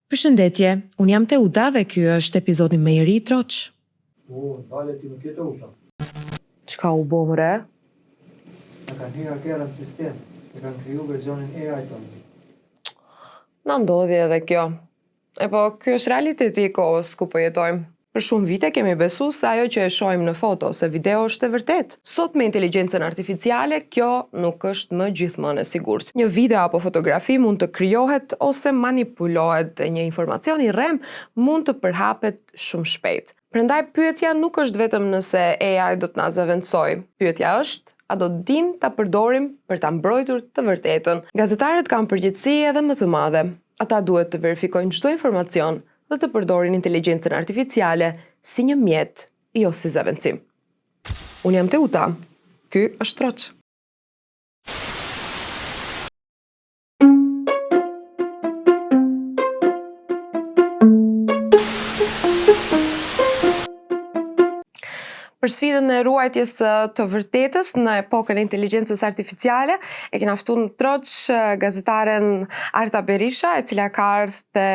Përshëndetje, unë jam Teuta dhe ky është epizodi më i ri i Troç. Dale ti nuk je Teuta. Çka u bo mëre? Na kanë hyrë hakerë në sistem, e kanë kriju versionin AI tonë. Na ndodhi edhe kjo. E po, ky është realiteti i kohës ku po jetojmë. Për shumë vite kemi besu se ajo që e shohim në foto ose video është e vërtet. Sot me inteligjencën artificiale, kjo nuk është më gjithmonë e sigurt. Një video apo fotografi mund të krijohet ose manipulohet dhe një informacion i rrem mund të përhapet shumë shpejt. Prandaj pyetja nuk është vetëm nëse AI do të na zëvendësojë. Pyetja është, a do të dim ta përdorim për ta mbrojtur të vërtetën? Gazetarët kanë përgjegjësi edhe më të madhe. Ata duhet të verifikojnë çdo informacion dhe të përdorin inteligjencën artificiale si një mjet, jo si zëvendësim. Unë jam Teuta, ky është Troç. Për sfidën e ruajtjes të vërtetës në epokën e inteligjencës artificiale, e kena ftuar në Troç gazetaren Arta Berisha, e cila ka ardhur te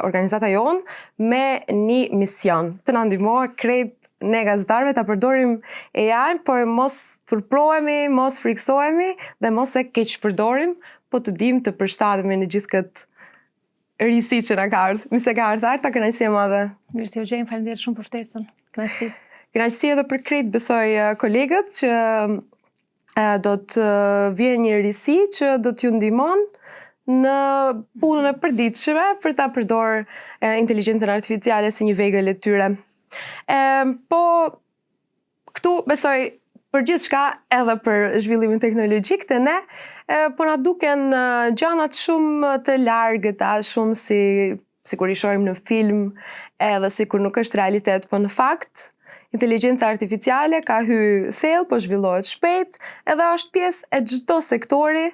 organizata jonë me një mision, të na ndihmojë krejt ne gazetarëve ta përdorim AI, por mos turprohemi, mos friksohemi dhe mos e keq përdorim, po të dim të përshtatemi në gjithë këtë risi që na ka ardhur. Mirë se ka ardhur Arta, kënaqësi e madhe. Mirë se u gjejmë, faleminderit shumë për ftesën. Kënaqësi. Kënaqësi edhe për krejt besoj kolegët që do të vjen një risi që do t'ju ndihmon në punën e përditshme për ta përdorur inteligjencën artificiale si një vegël e tyre. Po këtu besoj për gjithçka edhe për zhvillimin teknologjik të ne, po na duken gjanat shumë të largëta, shumë sikur i shohim në film, edhe sikur nuk është realitet, po në fakt inteligjenca artificiale ka hyrë thellë, po zhvillohet shpejt, edhe është pjesë e çdo sektori,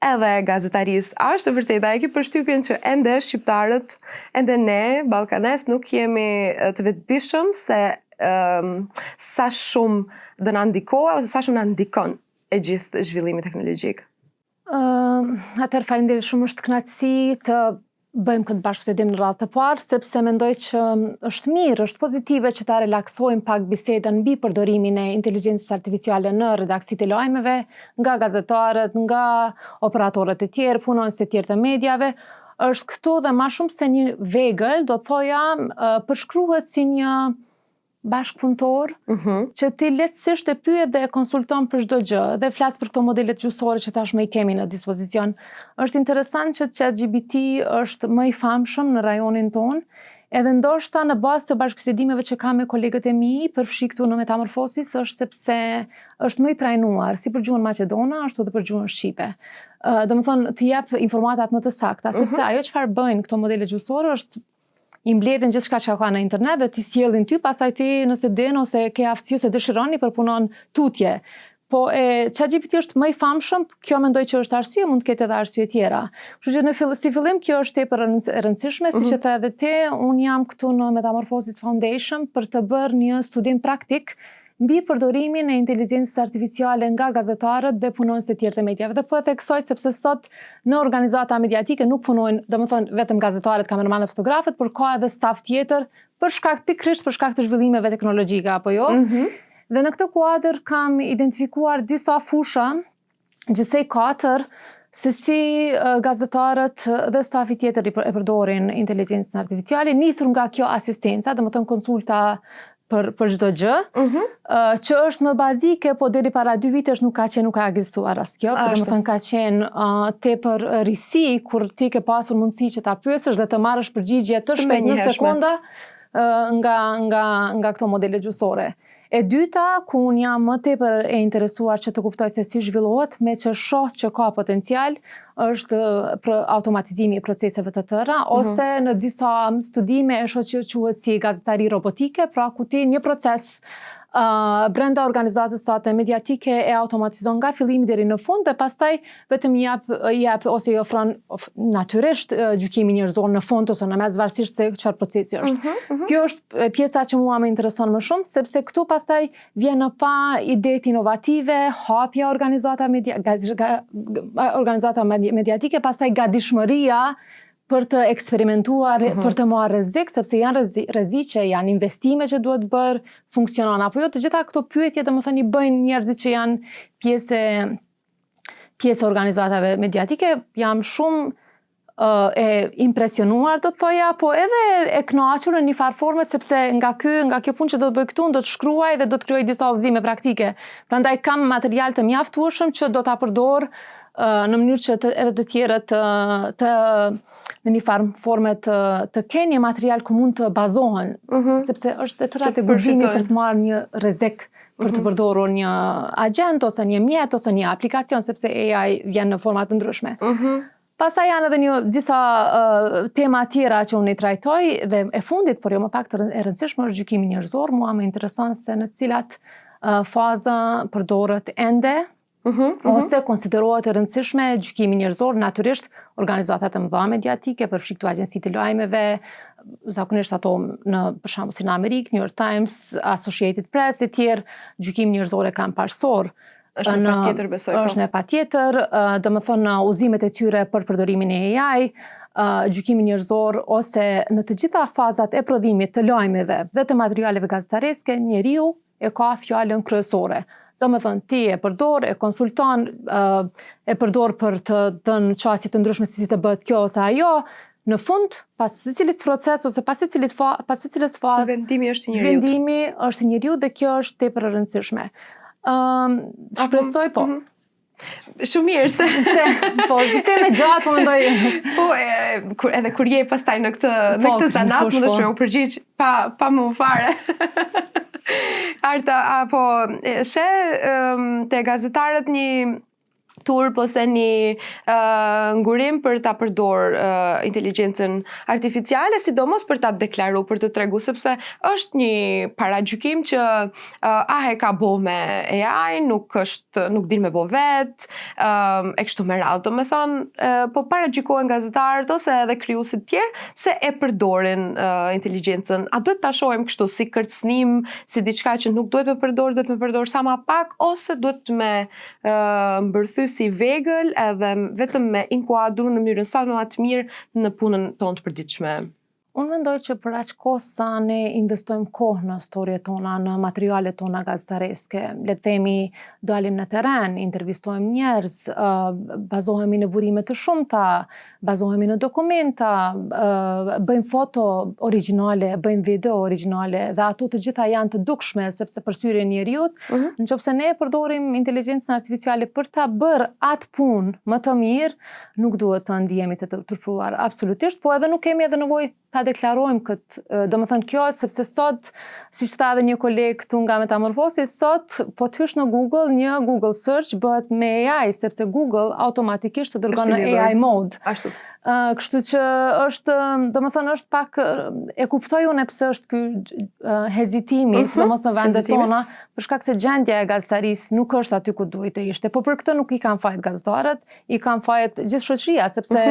edhe gazetarisë. A është e vërtetë, a e ke përshtypjen që ende shqiptarët, ende ne, ballkanes, nuk jemi të vetëdijshëm se sa shumë do na ndikojë ose sa shumë na ndikon e gjithë zhvillimi teknologjik? Atëherë faleminderit shumë, është kënaqësi të bëjmë këtë bashkëbisedim në radhë të parë, sepse mendoj që është mirë, është pozitive që ta relaksojmë pak bisedën mbi përdorimin e inteligjencës artificiale në redaksitë e lajmeve, nga gazetarët, nga operatorët e tjerë, punonësit e tjerë të mediave. Është këtu dhe më shumë se një vegël, do të thoja, përshkruhet si një bashkëpunëtor që ti lehtësisht e pyet dhe e konsulton për çdo gjë, dhe flas për këto modelet gjyqësore që tashmë i kemi në dispozicion. Është interesant që ChatGPT është më i famshëm në rajonin tonë, edhe ndoshta në bazë të bashkëbisedimeve që kam me kolegët e mi përfshi këtu në Metamorfosis, është sepse është më i trajnuar si për gjuhën maqedone, ashtu edhe për gjuhën shqipe. Domethënë të jep informatat më të sakta, sepse ajo çfarë bëjnë këto modele gjyqësore është i mbledhin gjithçka që ka në internet dhe ti sjellin ty, pastaj ti nëse den ose ke aftësi ose dëshiron i përpunon tutje. Po ChatGPT është më i famshëm, kjo mendoj që është arsye, mund të ketë edhe arsye tjera. Kështu që si fillim kjo është tepër e rëndësishme, siç e the edhe ti, un jam këtu në Metamorfosis Foundation për të bërë një studim praktik mbi përdorimin e inteligjencës artificiale nga gazetarët dhe punonësit e tjerë të mediave. Dhe po e theksoj sepse sot në organizata mediatike nuk punojnë, domethënë vetëm gazetarët, kameramanët, fotografët, por ka edhe staf tjetër pikërisht për shkak të zhvillimeve teknologjike apo jo. Dhe në këtë kuadër kam identifikuar disa fusha, gjithsej 4, se si gazetarët dhe stafi tjetër e përdorin inteligjencën artificiale, nisur nga kjo asistenca, domethënë konsulta për çdo gjë, që është më bazike, po deri para 2 vitesh nuk ka ekzistuar asgjë, por domethënë ka qenë tepër risi kur ti ke pasur mundësi që ta pyesësh dhe të marrësh përgjigje të shpejt në sekonda nga këto modele gjyqësore. E dyta, ku unë jam më tepër e interesuar që të kuptoj se si zhvillohet, me që shoh që ka potencial, është automatizimi i proceseve të tëra, ose në disa studime e shoh që quhet si gazetari robotike, pra ku ti një proces brenda organizatës sate mediatike e automatizon nga fillimi deri në fund, dhe pastaj vetëm i jap ose i ofron natyrisht gjykimin njerëzor në fund ose në mes, varësisht se çfarë procesi është. Kjo është pjesa që mua më intereson më shumë, sepse këtu pastaj vjen në pa idetë inovative, hapja organizata mediatike, pastaj gatishmëria për të eksperimentuar, për të marrë rrezik, sepse janë rreziqe, janë investime që duhet bërë, funksionon apo jo. Të gjitha këto pyetje domethënë i bëjnë njerëzit që janë pjesë organizatave mediatike. Jam shumë e impresionuar, do të thoja, po edhe e kënaqur në një farë forme, sepse nga kjo punë që do të bëj këtu, do të shkruaj dhe do të krijoj disa udhëzime praktike. Prandaj kam material të mjaftueshëm që do ta përdor në mënyrë që edhe të tjerët të në një farë forme të kenë një material ku mund të bazohen, sepse është e tëra të gubimi për të marrë një rrezik, për të përdorur një agent ose një mjet ose një aplikacion, sepse AI vjen në forma të ndryshme. Pastaj janë edhe disa tema tjera që unë i trajtoj dhe e fundit, por jo më pak të e rëndësishme, është gjykimi njerëzor. Mua më intereson se në cilat faza përdoret ende ose konsiderohet e rëndësishme gjykimi njerëzor. Natyrisht organizatat e mëdha mediatike, përfshi këto agjenci të lajmeve, zakonisht ato për shembull si në Amerikë, New York Times, Associated Press e tjerë, gjykimi njerëzor e kanë parësor. Është në patjetër besoj. Është në patjetër, domethënë udhëzimet e tyre për përdorimin e AI, gjykimi njerëzor ose në të gjitha fazat e prodhimit të lajmeve dhe të materialeve gazetareske, njeriu e ka fjalën kryesore. Domethënë ti e përdor, e konsulton, e përdor për të dhënë çësje të ndryshme se si të bëhet kjo ose ajo. Në fund, pas secilit proces ose pas secilës fazë, vendimi është i njeriut. Vendimi është i njeriut dhe kjo është tepër e rëndësishme. Shpresoj po. Shumë mirë se po, si teme gjatë po mendoj. Po edhe kur je pastaj në këtë zanat mundesh me u përgjigj pa më fare. Arta, apo te gazetarët një turp ose një ngurim për ta përdor inteligjencën artificiale, sidomos për ta deklaruar, për të tregu, sepse është një paragjykim që e ka bo me AI, nuk din me bo vet, e kështu me radhë, domethënë, po paragjykohen gazetarët ose edhe krijuesit tjerë se e përdorin inteligjencën. A duhet ta shohim kështu si kërcënim, si diçka që nuk duhet me përdor sa më pak, ose duhet me mbërthy si vegël edhe vetëm me inkuadru në mënyrën sa më të mirë në punën tonë të përditshme? Unë mendoj që për aq kohë sa ne investojmë kohë në storjet tona, në materialet tona gazetareske, le të themi dalim në terren, intervistojmë njerëz, bazohemi në burime të shumta, bazohemi në dokumenta, bëjmë foto origjinale, bëjmë video origjinale dhe ato të gjitha janë të dukshme sepse përsyri njeriut, nëse ne përdorim inteligjencën artificiale për ta bërë atë punë më të mirë, nuk duhet të ndihemi të turpruar absolutisht, po edhe nuk kemi edhe nevojë ta deklarojmë këtë, domethënë kjo, sepse sot, siç tha edhe një koleg këtu nga Metamorfosi, sot po të hysh në Google, një Google search bëhet me AI, sepse Google automatikisht të dërgon në AI mode. Ashtu. Kështu që është, domethënë është pak, e kuptoj unë pse është ky hezitimi, sidomos në vendet tona, për shkak se gjendja e gazetarisë nuk është aty ku duhet të ishte. Po për këtë nuk i kanë fajt gazetarët, i kanë fajt gjithë shoqëria, sepse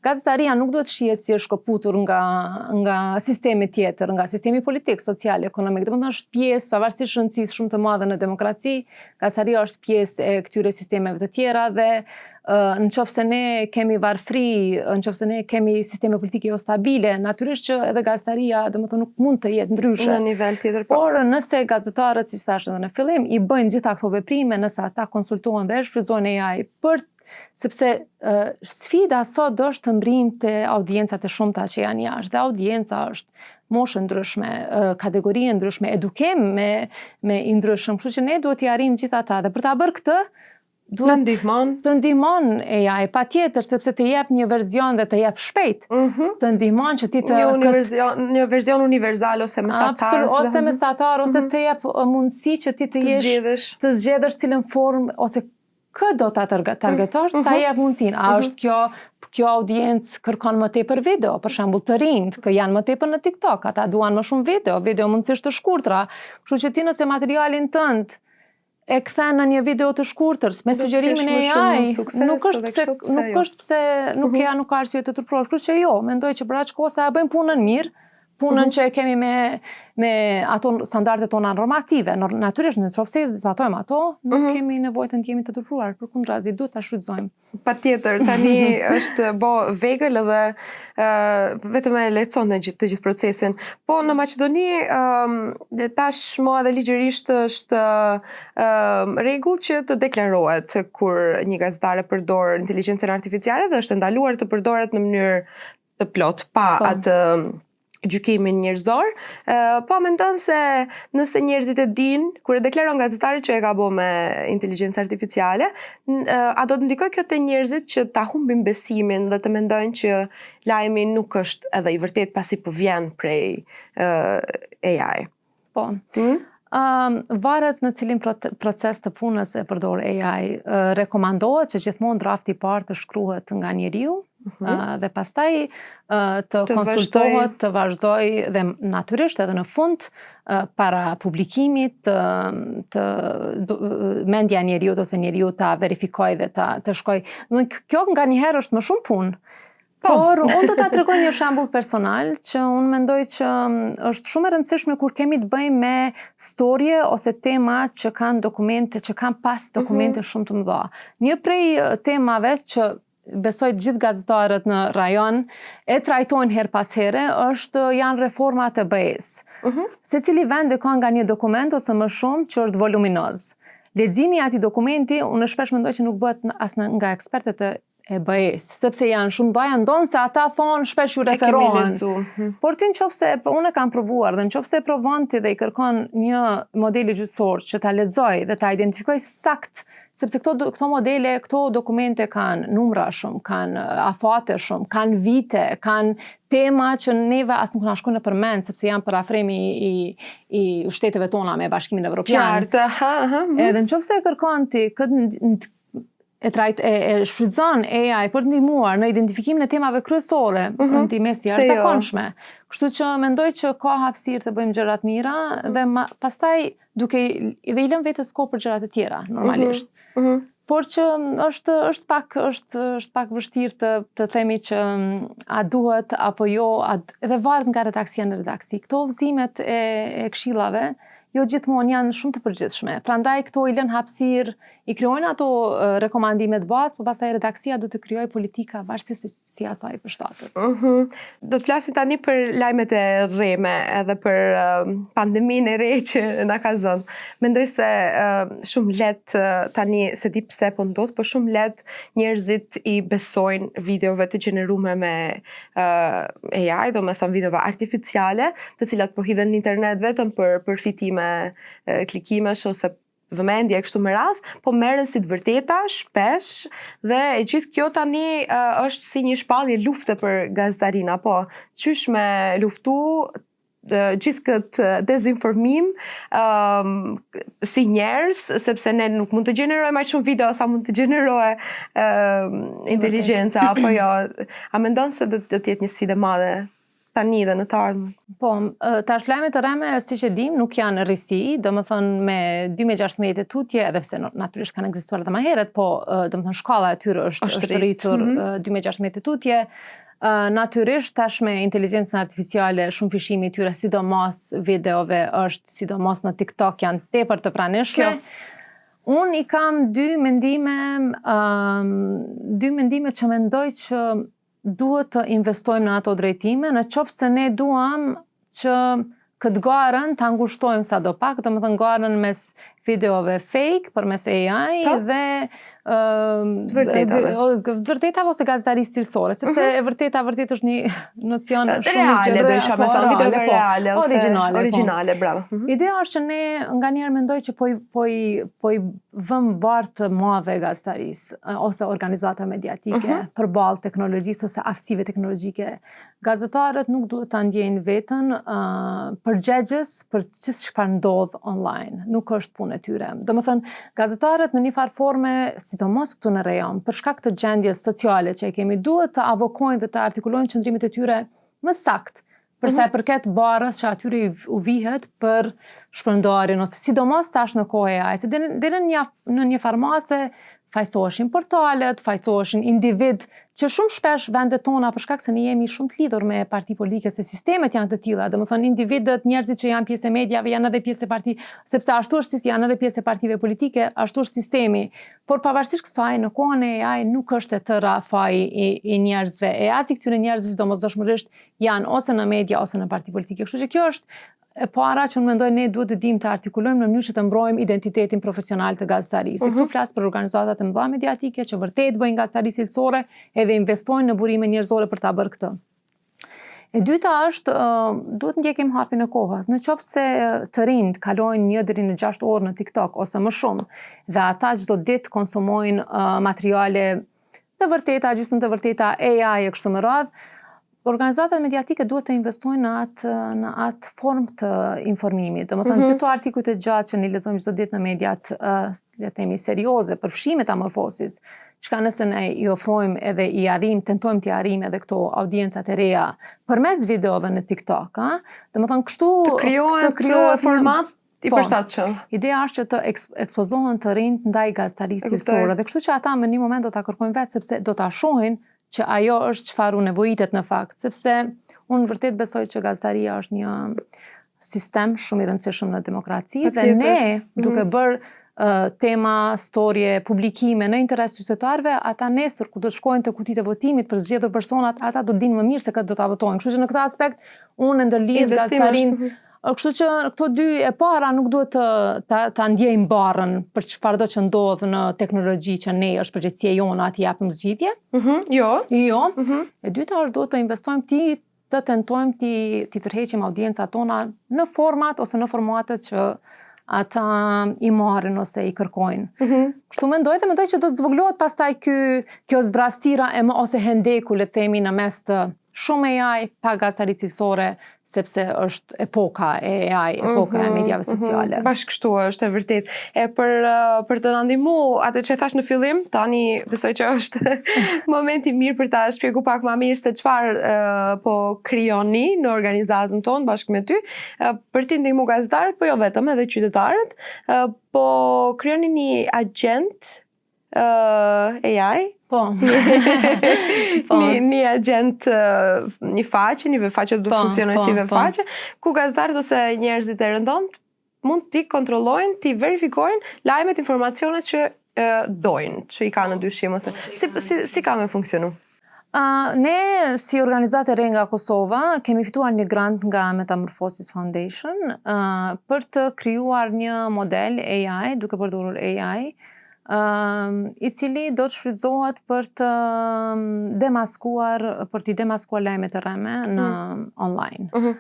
gazetaria nuk duhet shihet si është shkëputur nga sistemi tjetër, nga sistemi politik, social, ekonomik. Domethënë është pjesë, pavarësisht rëndësisë shumë të madhe në demokraci, gazetaria është pjesë e këtyre sistemeve të tjera dhe nëse ne kemi varfëri, nëse ne kemi sisteme politike jo stabile, natyrisht që edhe gazetaria domethënë nuk mund të jetë ndryshe. Në nivel tjetër. Por nëse gazetarët, siç thash edhe në fillim, i bëjnë gjitha këto veprime, nëse ata konsultohen dhe shfrytëzojnë AI sepse sfida sot është të mbrinte audiencat e shumta që janë jashtë. Dhe audienca është moshë ndryshme, kategori ndryshme, edukim me i ndryshëm. Kështu që ne duhet t'i arrijmë gjithë ata dhe për ta bërë këtë duhet të ndihmon AI, patjetër, sepse të jep një verzion dhe të jep shpejt. Të ndihmon që ti të një verzion universal ose mesatar, ose mesatar, ose të jep mundësi që ti të zgjedhësh cilën formë ose kë do ta targetosh, ta jep mundësin. A është kjo audiencë kërkon më tepër video, për shembull të rinjt, që janë më tepër në TikTok, ata duan më shumë video mundësisht të shkurtra. Kështu që ti nëse materialin tënd e kthen në një video të shkurtër me sugjerimin e AI, nuk është pse nuk ka arsye të turprosh. Kështu që jo, mendoj që për aq kohë sa e bëjmë punën mirë, punën që e kemi me ato standardet tona normative. Natyrisht në qoftë se zbatojmë ato, nuk kemi nevojë të ndjehemi të turpruar, përkundrazi duhet ta shfrytëzojmë. Patjetër, tani është bo vegël edhe vetëm e lehtëson të gjithë procesin. Po në Maqedoni tashmë edhe ligjërisht është rregull që të deklarohet kur një gazetare përdor inteligjencën artificiale dhe është ndaluar të përdoret në mënyrë të plot pa atë gjykimin njerëzor, po mendon se nëse njerëzit e din, kur e deklaron gazetari që e ka bo me inteligjencë artificiale, a do të ndikoj kjo te njerëzit që ta humbin besimin dhe të mendojnë që lajmi nuk është edhe i vërtet pasi po vjen prej AI? Po. Varet në cilin proces të punës e përdor AI. Rekomandohet që gjithmonë drafti i parë të shkruhet nga njeriu, dhe pastaj të konsultohet, të vazhdoj dhe natyrisht edhe në fund para publikimit të mendja e njeriut ose njeriu ta verifikoj dhe të shkoj. Kjo nganjëherë është më shumë punë. Por unë do ta tregoj një shembull personal që unë mendoj që është shumë e rëndësishme kur kemi të bëjmë me storje ose tema që kanë dokumente, që kanë pas dokumente shumë të mëdha. Një prej temave që besoj gjithë gazetarët në rajon e trajtojnë her pas here janë reformat e BE-s. Secili vend e ka nga një dokument ose më shumë që është voluminoz. Leximi i atij dokumenti unë shpesh mendoj që nuk bëhet as nga ekspertët e BE-s, sepse janë shumë baja ndonë se ata thonë shpesh ju referohen. Por ti nëse unë e kam provuar dhe nëse e provon ti dhe i kërkon një model gjyqësor që ta lexoj dhe ta identifikoj sakt, sepse këto modele, këto dokumente kanë numra shumë, kanë afate shumë, kanë vite, kanë tema që neve as nuk na shkojnë në përmend, sepse janë për afrimi i shteteve tona me Bashkimin Evropian. Edhe nëse e kërkon ti e shfrytëzon AI për të ndihmuar në identifikimin e temave kryesore në ndihmësi jashtëzakonshme. Kështu që mendoj që ka hapësirë të bëjmë gjëra të mira dhe pastaj duke i lënë vetes kohë për gjëra të tjera normalisht. Por që është pak vështirë të themi që a duhet apo jo, edhe varet nga redaksia në redaksi. Këto udhëzimet e këshillave jo gjithmonë janë shumë të përgjithshme. Prandaj këto i lën hapësirë, i krijojnë ato rekomandimet bazë, por pastaj redaksia do të krijojë politika varësisht si asaj përshtatet. Do të flasim tani për lajmet e rreme edhe për pandeminë e re që na ka zënë. Mendoj se shumë lehtë tani se di pse po ndodh, por shumë lehtë njerëzit i besojnë videove të gjeneruar me AI, domethënë videove artificiale, të cilat po hidhen në internet vetëm për përfitime klikimesh ose vëmendje kështu me radh, po merren si të vërteta shpesh dhe e gjithë kjo tani është si një shpallje lufte për gazetarinë, apo qysh me luftu gjithë këtë dezinformim si njerëz, sepse ne nuk mund të gjenerojmë aq shumë video sa mund të gjenerojë inteligjenca, apo jo. A mendon se do të jetë një sfidë e madhe tani dhe në të ardhmen? Po, tash lajmet e rreme, siç e dim, nuk janë rrisi, domethënë me 2016 e tutje, edhe pse natyrisht kanë ekzistuar edhe më herët, po domethënë shkalla e tyre është rritur 2016 e tutje. Natyrisht tash me inteligjencën artificiale shumë fishimi i tyre, sidomos videove, është sidomos në TikTok janë tepër të pranishme. Unë i kam dy mendime që mendoj që duhet të investojmë në ato drejtime, në qoftë se ne duam që këtë garën të ngushtojmë sadopak, domethënë garën mes videove fake përmes AI dhe vërtetave ose gazetarisë cilësore, sepse e vërteta vërtet është një nocion shumë reale, do isha me thënë videove reale ose origjinale, bravo. Ideja është që ne nganjëherë mendoj që po i vëm barë të madhe gazetarisë ose organizata mediatike përballë teknologjisë ose aftësive teknologjike. Gazetarët nuk duhet ta ndjejnë veten përgjegjës për çfarë ndodh online. Nuk është punë e tyre. Domethënë, gazetarët në një farë forme, sidomos këtu në rajon, për shkak të gjendjes sociale që e kemi, duhet të avokojnë dhe të artikulojnë qëndrimet e tyre më saktë, për sa i përket barës që atyre u vihet për shpërndarjen ose sidomos tash në kohë e AI, se deri në një farmase fajsoheshin portalet, fajsoheshin individ që shumë shpesh vendet tona për shkak se ne jemi shumë të lidhur me parti politike, se sistemet janë të tilla. Domethënë individët, njerëzit që janë pjesë e mediave janë edhe pjesë e parti, sepse ashtu është janë edhe pjesë e partive politike, ashtu është sistemi. Por pavarësisht kësaj, në kohën e AI nuk është e tëra faji i njerëzve. E as i këtyre njerëzve domosdoshmërisht janë ose në media ose në parti politike. Kështu që kjo është e para që unë mendoj ne duhet të dimë të artikulojmë në mënyrë që të mbrojmë identitetin profesional të gazetarisë. Këtu flas për organizatat e mëdha mediatike që vërtet bëjnë gazetari cilësore edhe investojnë në burime njerëzore për ta bërë këtë. E dyta është duhet ndjekim hapin e kohës. Në qoftë se të rinjt kalojnë 1 deri në 6 orë në TikTok ose më shumë dhe ata çdo ditë konsumojnë materiale të vërteta, gjysmë të vërteta, AI e kështu me radhë, organizatat mediatike duhet të investojnë në atë formë të informimit. Domethënë çdo artikuj të gjatë që ne lexojmë çdo ditë në mediat, le të themi serioze, përfshime metamorfosis, çka nëse ne i ofrojmë edhe tentojmë t'i arrijmë edhe këto audiencat e reja përmes videove në TikTok, domethënë kështu të krijohet format i përshtatshëm. Ideja është që të ekspozohen të rinjt ndaj gazetarisë cilësore dhe kështu që ata në një moment do ta kërkojnë vetë sepse do ta shohin që ajo është çfarë u nevojitet në fakt, sepse unë vërtet besoj që gazetaria është një sistem shumë i rëndësishëm në demokraci dhe ne duke bërë tema, storje, publikime në interes qytetarëve, ata nesër kur do të shkojnë te kutitë e votimit për zgjedhur personat, ata do dinë më mirë se këtë do ta votojnë. Kështu që në këtë aspekt unë ndërlidh gazetarinë. Kështu që këto dy e para nuk duhet ta ndjejmë barrën për çfarëdo që ndodh në teknologji që ne është përgjegjësia jone aty japim zgjidhje. Jo. E dyta është duhet të investojmë të tentojmë ti tërheqim audiencat tona në format ose në formatet që ata i marrin ose i kërkojnë. Kështu mendoj që do të zvoglohet pastaj kjo zbrastira ose hendeku le të themi në mes të shumë AI pa gazetari cilësore, sepse është epoka e AI, epoka e mediave sociale. Bashkë kështu është e vërtet. Për të na ndihmuar atë që thash në fillim, tani besoj që është momenti mirë për ta shpjeguar pak më mirë se çfarë po krijoni në organizatën tonë bashkë me ty, për të ndihmuar gazetarët, po jo vetëm edhe qytetarët, po krijoni një agent AI. Po. Një agent, një faqe do të funksionojë si faqe, ku gazetarët ose njerëzit e rëndomët mund t'i kontrollojnë, t'i verifikojnë lajmet, informacionet që dojnë, që i kanë në dyshim ose si ka me funksionu? Ne si organizatë e re nga Kosova kemi fituar një grant nga Metamorphosis Foundation për të krijuar një model AI, duke përdorur AI, i cili do të shfrytëzohet për të demaskuar lajmet e rreme në online.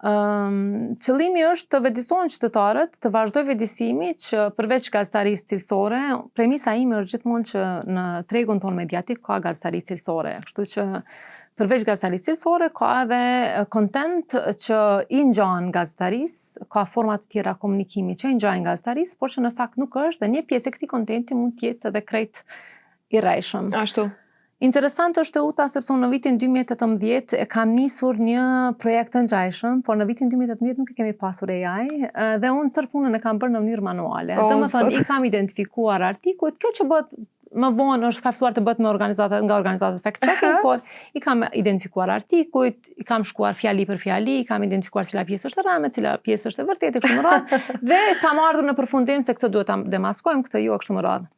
Qëllimi është të vedisohen qytetarët, të vazhdojë vedisimi që përveç gazetarisë cilësore, premisa ime është gjithmonë që në tregun ton mediatik ka gazetari cilësore, kështu që përveç gazetarisë cilësore ka edhe content që i ngjan gazetarisë, ka forma të tjera komunikimi që i ngjajnë gazetarisë, por që në fakt nuk është dhe një pjesë e këtij kontenti mund të jetë edhe krejt i rrejshëm. Ashtu. Interesant është e uta sepse unë në vitin 2018 e kam nisur një projekt të ngjajshëm, por në vitin 2018 nuk e kemi pasur AI dhe unë tërë punën e kam bërë në mënyrë manuale. Domethënë i kam identifikuar artikujt, kjo që bëhet më vonë është kaftuar të bëhet nga organizatat fact-checking, por i kam identifikuar artikujt, i kam shkuar fjali për fjali, i kam identifikuar cila pjesë është e rreme, cila pjesë është e vërtetë kështu me radhë, dhe kam ardhur në përfundim se këtë duhet ta demaskojmë, këtë jo kështu me radhë.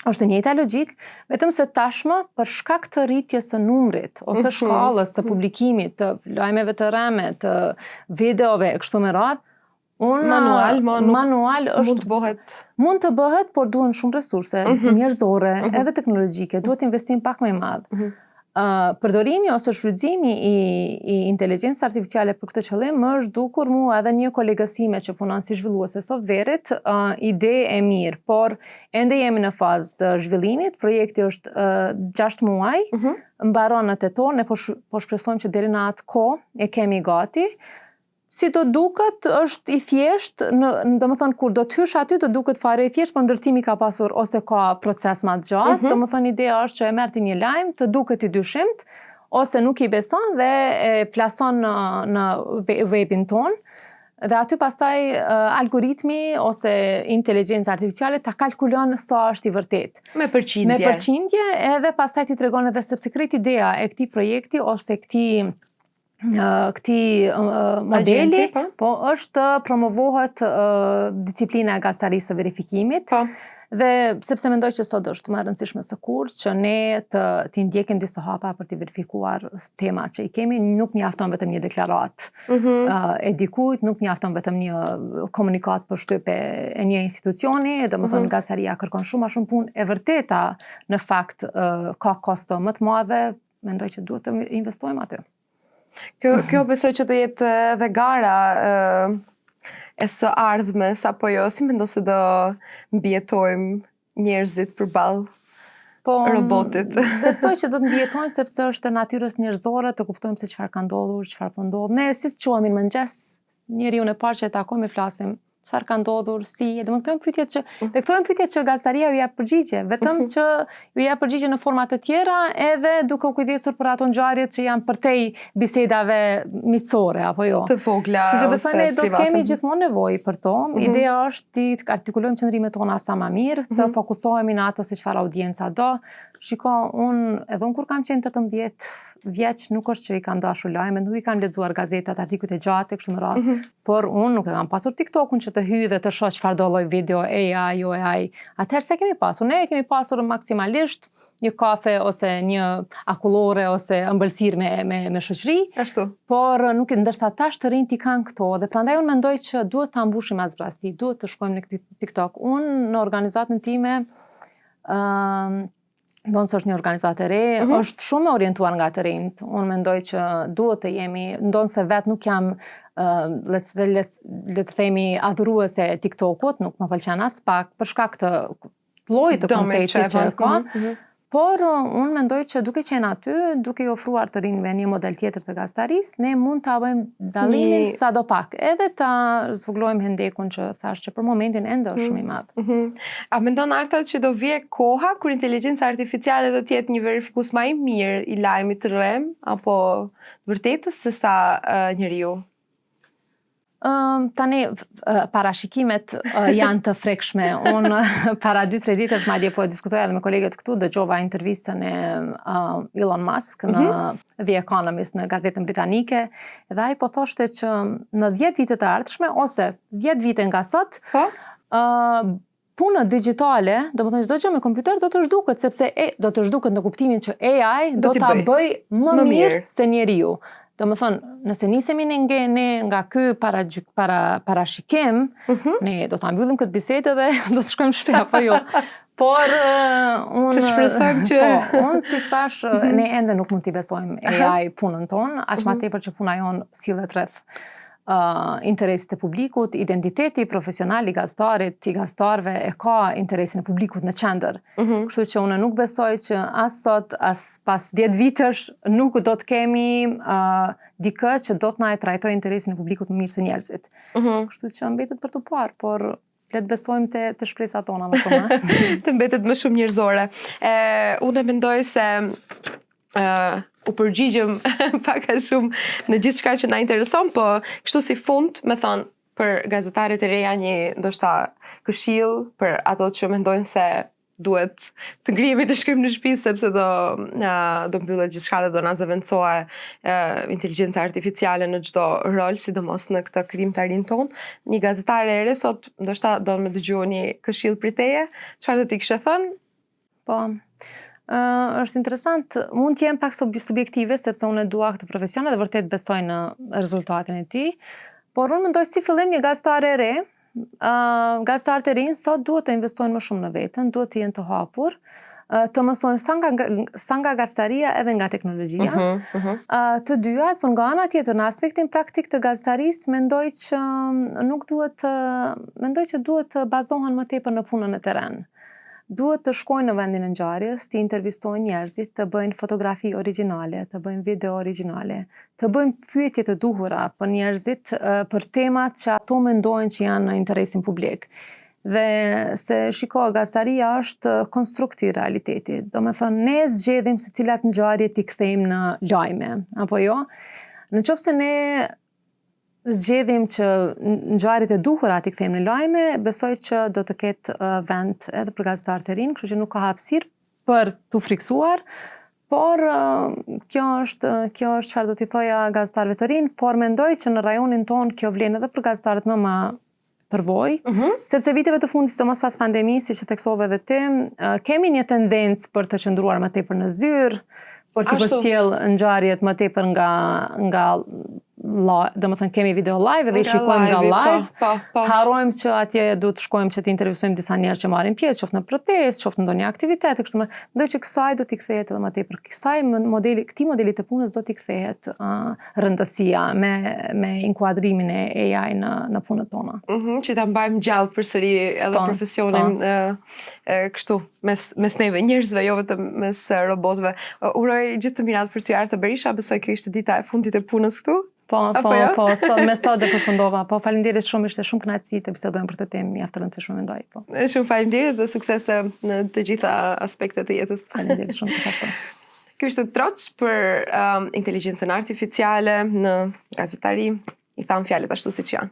Është e njëjta logjik, vetëm se tashmë për shkak të rritjes së numrit ose shkallës së publikimit të lajmeve të rreme, të videove kështu me radhë, manual është mund të bëhet, por duhen shumë resurse njerëzore, edhe teknologjike, duhet investim pak më i madh. Përdorimi ose shfrytëzimi i inteligjencës artificiale për këtë qëllim më është dukur mua edhe një kolegësime që punon si zhvilluese softverit, ide e mirë, por ende jemi në fazë të zhvillimit, projekti është 6 muaj, mbaron në tetor, ne po shpresojmë që deri në atë kohë e kemi gati. Si do duket është i thjesht, domethënë kur do të hysh aty do duket fare i thjesht, por ndërtimi ka pasur ose ka proces më të gjatë. Domethënë ideja është që e merr ti një lajm, të duket i dyshimt, ose nuk i beson dhe e plason në webin ton. Dhe aty pastaj algoritmi ose inteligjenca artificiale ta kalkulon sa është i vërtet. Me përqindje. Me përqindje, edhe pastaj ti tregon edhe sepse krejt ideja e këtij projekti ose këtij modeli, po është promovohet disiplina e gazetarisë së verifikimit. Po. Dhe sepse mendoj që sot është më e rëndësishme së kur që ne të ndjekim disa hapa për të verifikuar temat që i kemi, nuk mjafton vetëm një deklaratë e dikujt, nuk mjafton vetëm një komunikat për shtype e një institucioni, domethënë gazetaria kërkon shumë ma shumë punë e vërteta, në fakt ka kosto më të madhe, mendoj që duhet të investojmë aty. Kjo besoj që të jetë dhe gara e së ardhmes, apo jo, si mendon se do mbjetojmë njerëzit përballë robotit? Besoj që do të mbjetojnë sepse është e natyrës njerëzore të kuptojmë se çfarë ka ndodhur, çfarë po ndodh. Ne si të quhemi në mëngjes, njeriu e parë që e takojmë e flasim çfarë ka ndodhur, si, dhe këto janë pyetjet që gazetaria ju jep përgjigje, vetëm që ju jep përgjigje në forma të tjera, edhe duke u kujdesur për ato ngjarjet që janë përtej bisedave miqësore apo jo. Të vogla ose private. Siç besoj ne do të kemi gjithmonë nevojë për to. Ideja është të artikulojmë qëndrimet tona sa më mirë, të fokusohemi në ato se çfarë audienca do. Shiko, edhe unë kur kam qenë 18 vjeç nuk është që i kam dashur lajme, nuk i kam lexuar gazetat, artikujt e gjatë kështu me radhë, por unë nuk e kam pasur TikTokun që të hyj dhe të shoh çfarë do lloj video AI, jo AI. Atëherë se kemi pasur, ne kemi pasur maksimalisht një kafe ose një akullore ose ëmbëlsirë me shoqëri. Ashtu. Por nuk ndërsa tash të rinjt i kanë këto dhe prandaj unë mendoj që duhet ta mbushim as vrasti, duhet të shkojmë në TikTok. Unë në organizatën time ndonë se është një organizatë e re, është shumë e orientuar nga të rinjt. Unë mendoj që duhet të jemi, ndonë se vetë nuk jam, le të themi, adhuruese e TikTokut, nuk më pëlqen as pak, për shkak të llojit të kontentit që ka. Por unë mendoj që duke qenë aty, duke i ofruar të rinjve një model tjetër të gazetarisë, ne mund ta bëjmë dallimin sadopak, edhe ta zvoglojmë hendekun që thash që për momentin ende është shumë i madh. A mendon Arta që do vije koha kur inteligjenca artificiale do të jetë një verifikues më i mirë i lajmit të rrem apo vërtetës se sa njeriu? Tani, parashikimet janë të frekshme. Unë para 2-3 ditësh madje po diskutoja edhe me kolegët këtu, dëgjova intervistën e Elon Musk në The Economist në gazetën britanike, dhe ai po thoshte që në 10 vite të ardhshme ose 10 vite nga sot, punët digjitale, domethënë çdo gjë me kompjuter do të zhduket, sepse do të zhduket në kuptimin që AI do ta bëj më mirë se njeriu. Domethënë, nëse nisemi ne nga ky parashikim, ne do ta mbyllim këtë bisedë dhe do të shkojmë shtëpi apo jo. Por unë të shpresojmë që unë si thash, ne ende nuk mund t'i besojmë AI punën tonë, aq më tepër që puna jon sillet rreth interesit e publikut, identiteti profesional i gazetarit, i gazetarëve e ka interesin e publikut në qendër. Kështu që unë nuk besoj që as sot, as pas 10 vitesh nuk do të kemi dikë që do të na e trajtojë interesin e publikut më mirë se njerëzit. Kështu që mbetet për të parë, por le të besojmë te shpresat tona më shumë. Të mbetet më shumë njerëzore. Unë mendoj se u përgjigjëm pak a shumë në gjithë shka që na intereson, po kështu si fund, me thonë, për gazetarët e reja një ndoshta këshill për ato që mendojnë se duhet të ngrihemi të shkojmë në shtëpi sepse do mbyllet gjithçka dhe do na zëvendësohe inteligjenca artificiale në çdo rol, sidomos në këtë krijimtarin ton. Një gazetare e re sot ndoshta do më dëgjojë një këshill prej teje, çfarë do t'i kishe thënë? Po, është interesant, mund të jem pak subjektive sepse unë dua këtë profesion dhe vërtet besoj në rezultatin e tij, por unë mendoj si fillim një gazetare e re, gazetarët e rinj sot duhet të investojnë më shumë në veten, duhet të jenë të hapur, të mësojnë sa nga gazetaria edhe nga teknologjia. Të dyja, por nga ana tjetër në aspektin praktik të gazetarisë, mendoj që duhet të bazohen më tepër në punën e terren. Duhet të shkojnë në vendin e ngjarjes, të intervistojnë njerëzit, të bëjnë fotografi origjinale, të bëjnë video origjinale, të bëjnë pyetje të duhura për njerëzit për temat që ato mendojnë që janë në interesin publik. Dhe se shiko, gazetaria është konstrukti i realitetit. Domethënë, ne zgjedhim se cilat ngjarje t'i kthejmë në lajme, apo jo? Nëse ne zgjedhim që ngjarjet e duhura ti kthejmë në lajme, besoj që do të ketë vend edhe për gazetarët e rinj, kështu që nuk ka hapësirë për t'u friksuar, por kjo është çfarë do t'i thoja gazetarëve të rinj, por mendoj që në rajonin ton kjo vlen edhe për gazetarët më përvojë, sepse viteve të fundit, sidomos pas pandemisë, siç e theksove edhe ti, kemi një tendencë për të qëndruar më tepër në zyrë, për të përcjell ngjarjet më tepër nga domethënë kemi video live dhe i shikojmë nga live. Harrojmë që atje duhet të shkojmë që të intervistojmë disa njerëz që marrin pjesë, qoftë në protestë, qoftë në ndonjë aktivitet, kështu më. Mendoj që kësaj do t'i kthehet edhe më tepër. Këtij modeli të punës do t'i kthehet rëndësia me inkuadrimin e AI në punën tona. Që ta mbajmë gjallë përsëri edhe profesionin kështu mes neve njerëzve, jo vetëm mes robotëve. Uroj gjithë të mirat për ty Arta Berisha, besoj kjo ishte dita e fundit e punës këtu. Po, sot dhe përfundova. Po, faleminderit shumë, ishte shumë kënaqësi të bisedojmë për të temë mjaft të rëndësishme mendoj. Po. Shumë faleminderit dhe suksese në të gjitha aspektet e jetës. Faleminderit shumë që kafto. Ky është Troç për inteligjencën artificiale në gazetari. I tham fjalët ashtu siç janë.